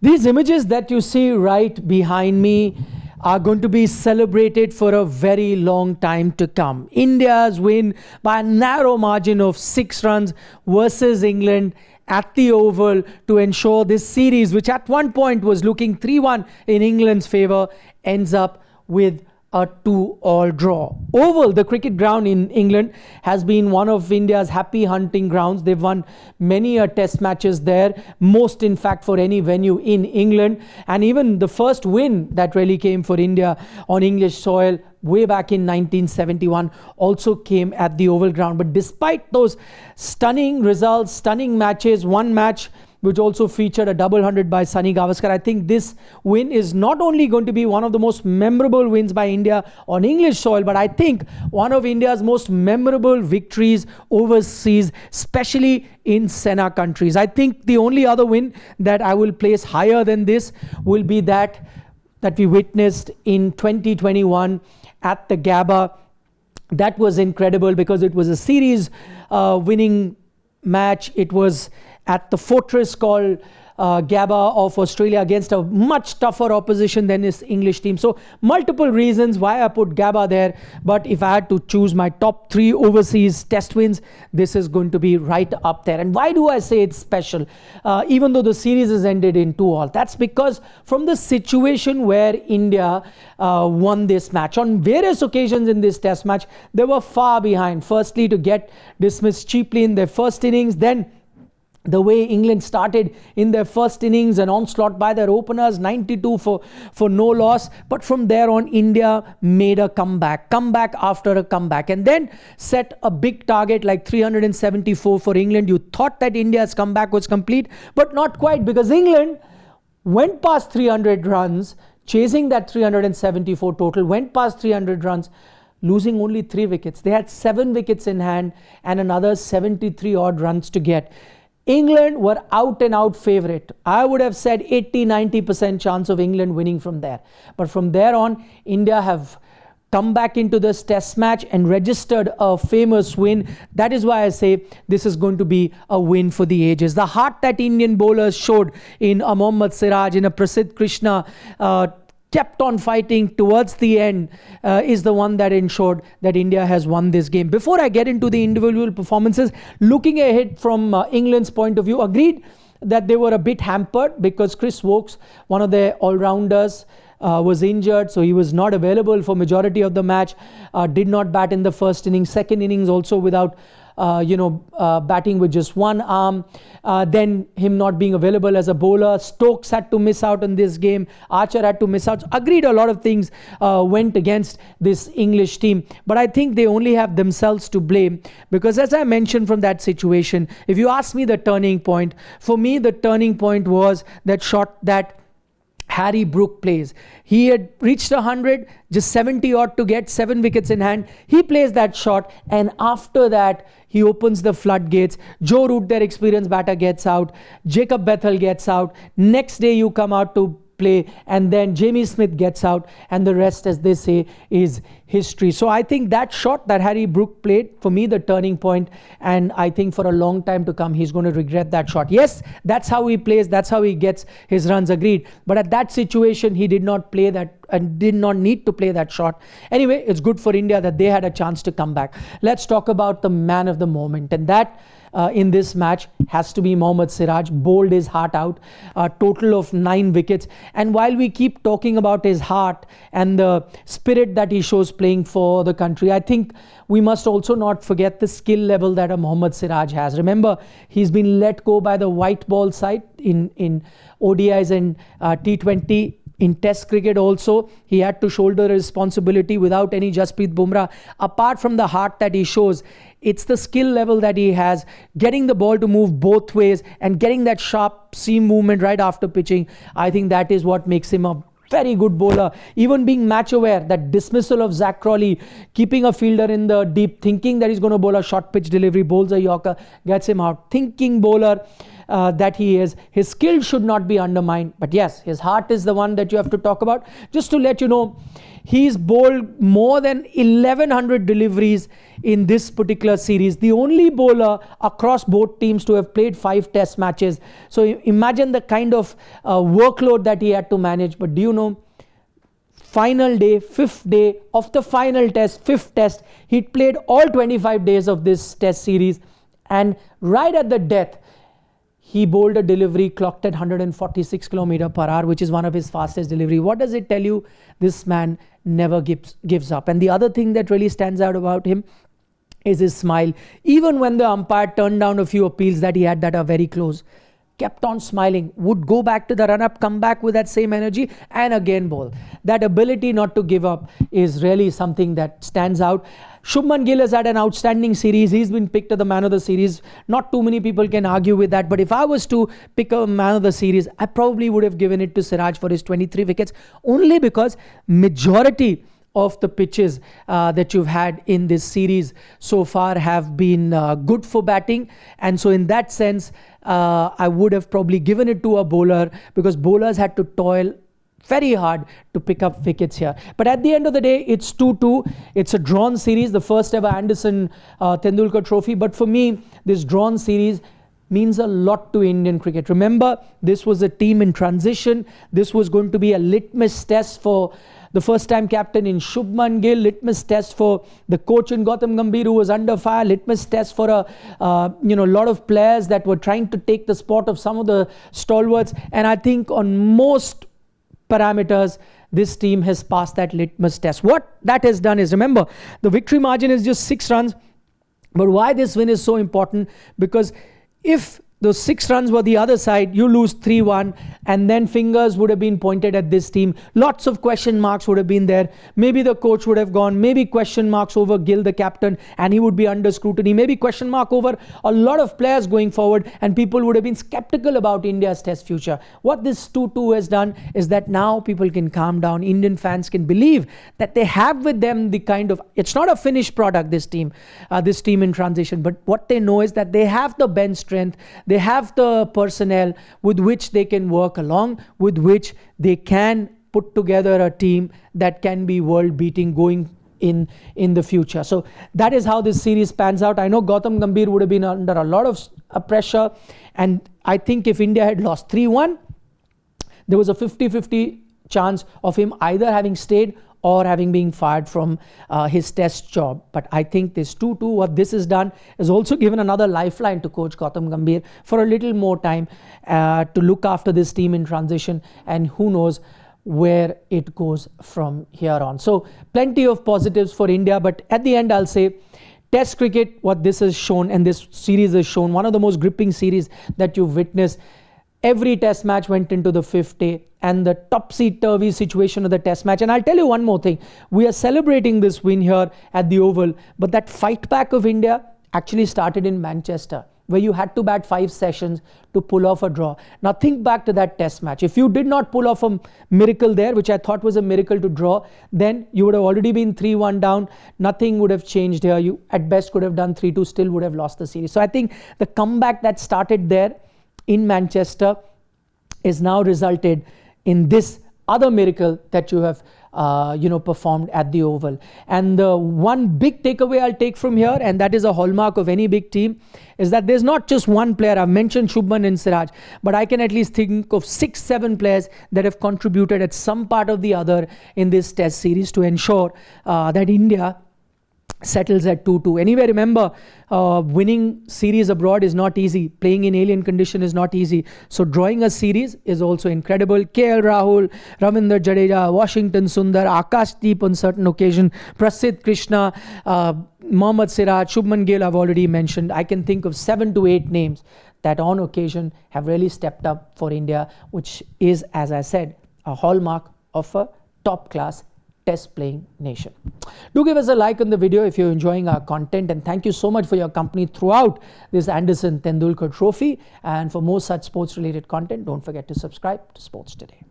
These images that you see right behind me are going to be celebrated for a very long time to come. India's win by a narrow margin of 6 runs versus England at the Oval to ensure this series, which at one point was looking 3-1 in England's favour, ends up with a 2-all draw. Oval, the cricket ground in England, has been one of India's happy hunting grounds. They've won many test matches there, most in fact for any venue in England. And even the first win that really came for India on English soil way back in 1971 also came at the Oval ground. But despite those stunning results, stunning matches, one match which also featured a double 100 by Sunny Gavaskar, I think this win is not only going to be one of the most memorable wins by India on English soil, but I think one of India's most memorable victories overseas, especially in Sena countries. I think the only other win that I will place higher than this will be that we witnessed in 2021 at the Gabba. That was incredible because it was a series winning match. It was at the fortress called Gabba of Australia against a much tougher opposition than his English team. So multiple reasons why I put Gabba there, but if I had to choose my top 3 overseas test wins, this is going to be right up there. And why do I say it's special? Even though the series has ended in 2-all, that's because from the situation where India won this match, on various occasions in this test match, they were far behind. Firstly, to get dismissed cheaply in their first innings, then the way England started in their first innings, an onslaught by their openers, 92 for no loss. But from there on, India made a comeback after a comeback, and then set a big target like 374 for England. You thought that India's comeback was complete, but not quite, because England went past 300 runs, chasing that 374 total, went past 300 runs, losing only 3 wickets. They had 7 wickets in hand and another 73 odd runs to get. England were out and out favourite. I would have said 80-90% chance of England winning from there. But from there on, India have come back into this test match and registered a famous win. That is why I say this is going to be a win for the ages. The heart that Indian bowlers showed in a Mohammed Siraj, in a Prasidh Krishna, kept on fighting towards the end, is the one that ensured that India has won this game. Before I get into the individual performances, looking ahead from England's point of view, agreed that they were a bit hampered because Chris Woakes, one of their all-rounders, was injured, so he was not available for majority of the match, did not bat in the first innings, second innings also without batting with just one arm, then him not being available as a bowler. Stokes had to miss out on this game, Archer had to miss out. So agreed, a lot of things went against this English team, but I think they only have themselves to blame, because as I mentioned from that situation, if you ask me the turning point, for me the turning point was that shot that Harry Brook plays. He had reached 100, just 70 odd to get 7 wickets in hand. He plays that shot, and after that he opens the floodgates. Joe Root, their experienced batter, gets out. Jacob Bethel gets out. Next day you come out to play, and then Jamie Smith gets out, and the rest, as they say, is history. So I think that shot that Harry Brook played, for me, the turning point, and I think for a long time to come he's going to regret that shot. Yes, that's how he plays, that's how he gets his runs, agreed, but at that situation he did not play that and did not need to play that shot. Anyway, it's good for India that they had a chance to come back. Let's talk about the man of the moment, and that in this match has to be Mohammed Siraj. Bowled his heart out, a total of 9 wickets. And while we keep talking about his heart and the spirit that he shows playing for the country, I think we must also not forget the skill level that a Mohammed Siraj has. Remember, he's been let go by the white ball side in ODIs and T20. In Test cricket also, he had to shoulder responsibility without any Jasprit Bumrah. Apart from the heart that he shows, it's the skill level that he has, getting the ball to move both ways and getting that sharp seam movement right after pitching. I think that is what makes him a very good bowler. Even being match aware, that dismissal of Zach Crawley, keeping a fielder in the deep, thinking that he's going to bowl a short pitch delivery, bowls a yorker, gets him out. Thinking bowler. that he is. His skill should not be undermined. But yes, his heart is the one that you have to talk about. Just to let you know, he's bowled more than 1100 deliveries in this particular series. The only bowler across both teams to have played 5 test matches. So imagine the kind of workload that he had to manage. But do you know, final day, 5th day of the final test, 5th test, he'd played all 25 days of this test series, and right at the death, he bowled a delivery clocked at 146 km per hour, which is one of his fastest delivery. What does it tell you? This man never gives up. And the other thing that really stands out about him is his smile. Even when the umpire turned down a few appeals that he had that are very close, kept on smiling, would go back to the run-up, come back with that same energy, and again bowl. That ability not to give up is really something that stands out. Shubman Gill has had an outstanding series. He's been picked as the man of the series. Not too many people can argue with that. But if I was to pick a man of the series, I probably would have given it to Siraj for his 23 wickets, only because majority of the pitches that you've had in this series so far have been good for batting. And so in that sense, I would have probably given it to a bowler, because bowlers had to toil very hard to pick up wickets here. But at the end of the day, it's 2-2. It's a drawn series, the first ever Anderson Tendulkar Trophy. But for me, this drawn series means a lot to Indian cricket. Remember, this was a team in transition. This was going to be a litmus test for the first-time captain in Shubman Gill, litmus test for the coach in Gautam Gambhir, who was under fire, litmus test for a lot of players that were trying to take the spot of some of the stalwarts. And I think on most parameters, this team has passed that litmus test. What that has done is, remember, the victory margin is just 6 runs. But why this win is so important? Because if those 6 runs were the other side, you lose 3-1, and then fingers would have been pointed at this team. Lots of question marks would have been there. Maybe the coach would have gone, maybe question marks over Gill, the captain, and he would be under scrutiny. Maybe question mark over a lot of players going forward, and people would have been skeptical about India's test future. What this 2-2 has done is that now people can calm down. Indian fans can believe that they have with them the kind of, it's not a finished product, this team in transition, but what they know is that they have the bench strength, they have the personnel with which they can work along, with which they can put together a team that can be world beating going in the future. So that is how this series pans out. I know Gautam Gambhir would have been under a lot of pressure, and I think if India had lost 3-1, there was a 50-50 chance of him either having stayed or having been fired from his test job. But I think this 2-2, what this has done, has also given another lifeline to coach Gautam Gambhir for a little more time to look after this team in transition, and who knows where it goes from here on. So plenty of positives for India, but at the end I'll say, Test cricket, what this has shown, and this series has shown, one of the most gripping series that you've witnessed. Every test match went into the 5th day, and the topsy-turvy situation of the test match. And I'll tell you one more thing. We are celebrating this win here at the Oval, but that fight back of India actually started in Manchester, where you had to bat 5 sessions to pull off a draw. Now think back to that test match. If you did not pull off a miracle there, which I thought was a miracle to draw, then you would have already been 3-1 down. Nothing would have changed here. You at best could have done 3-2, still would have lost the series. So I think the comeback that started there in Manchester is now resulted in this other miracle that you have performed at the Oval. And the one big takeaway I'll take from here, and that is a hallmark of any big team, is that there's not just one player. I've mentioned Shubman and Siraj, but I can at least think of 6-7 players that have contributed at some part or the other in this test series to ensure that India settles at 2-2. Anyway, remember, winning series abroad is not easy. Playing in alien condition is not easy. So drawing a series is also incredible. KL Rahul, Ravindra Jadeja, Washington Sundar, Akashdeep on certain occasion, Prasidh Krishna, Mohammed Siraj, Shubman Gill I've already mentioned. I can think of 7 to 8 names that on occasion have really stepped up for India, which is, as I said, a hallmark of a top-class test playing nation. Do give us a like on the video if you're enjoying our content, and thank you so much for your company throughout this Anderson Tendulkar Trophy. And for more such sports related content, don't forget to subscribe to Sports Today.